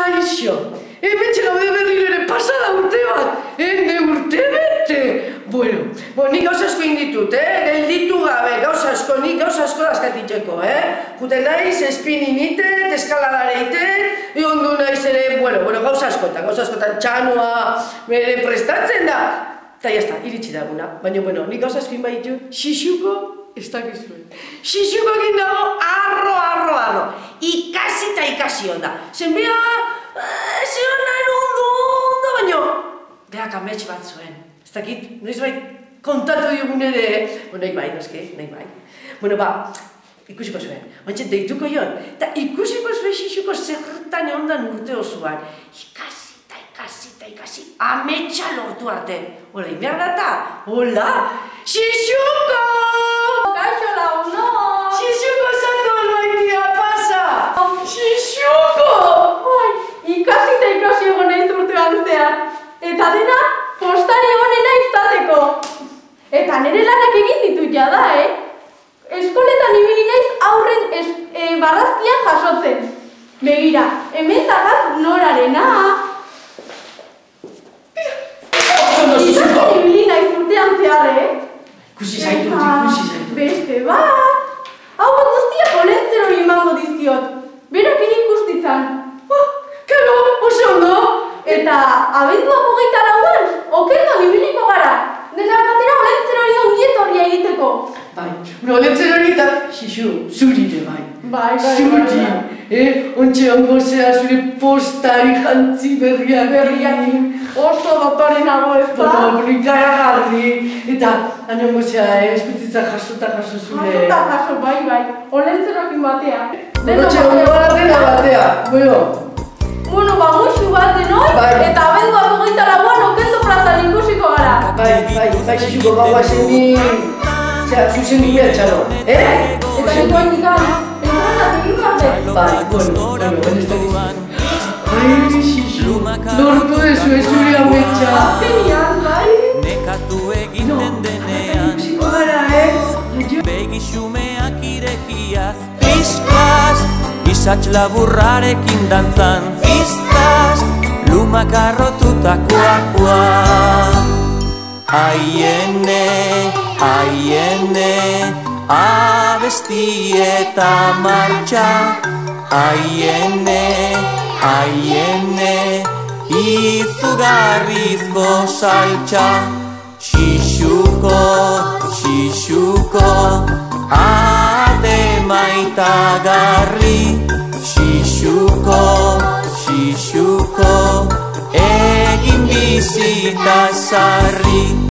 Aixo, hementxe gaude berriro ere pasada urte bat, ene urte bete. Bueno, nik gauza asko inditut, gelditu gabe, gauza asko, nik gauza asko dazkatitzeko, Juten naiz, espinin itet, eskaladare itet, ondu naiz ere, gauza askotan, txanoa, bere prestatzen da. Eta jazta, iritsi daguna, baina, nik gauza asko inbaitu, xixuko, ez dakizuen. Xixuko egin dago, arro. Ikasi eta ikasi onda. Zenbea, zion nahi ondo, baina, beak amets bat zuen. Ez dakit, noiz bai kontatu digun ere, nahi bai, noski, nahi bai. Ikusiko zuen, baina deituko joan, eta ikusiko zuen xixuko zertan egondan urte osoan. Ikasi, ametsa lortu arte. Hola, inbehar data? Hola, xixuko! Kaixo launo! Xixuko zato albaitia pasa! Xixuko! Ikasi eta ikasi egon nahiz urtean zehar. Eta dena, postari onena izateko. Eta nire lanak egin ditut jada, Eskoletan ibili naiz aurren barrazkian jasotzen. Begira, hemen dakat norarena. Ikasten ibili naiz urtean zehar, Ikusi zaitut. Beste bat. Hau guztiak olentzerori emango dizkiot. Berak ere ikustitzan. Kero, oso ondo. Eta abenduak 24an, okerdan ibiliko gara. Dena batera olentzerori ongietorria egiteko. Bai, olentzerori eta xixu, zurire bai. Bai. Zuri, ontxe ongo zea zure postari jantzi berriak. Oso dotorenago ez da. Ikaragarri. Eta, ongo zea, eskutzitza jaso zure. Jaso, bai. Olentzerokin batea. Ontxe ongo dena batea. Musu bat denoi, eta abenduak 24an okendo plazan ikusiko gara. Bai, xixuko gaua zeni. Zuzen nire txalo, Eta nikoan nikan, entranak egin parte. Bai, ez da dizu. Ai, xixu, lortu dezu ez zure ametsa. Genial, bai. Nekatu egiten denean Ikusiko gara, Begi xumeak irekiaz Fiskaz, isatx laburrarekin dantzan Fistaz, lumak arrotutakoakoa Aiene, abesti eta martxa Aiene, izugarrizko saltxa Xixuko, ate maitagarri Xixuko, egin bizita sarri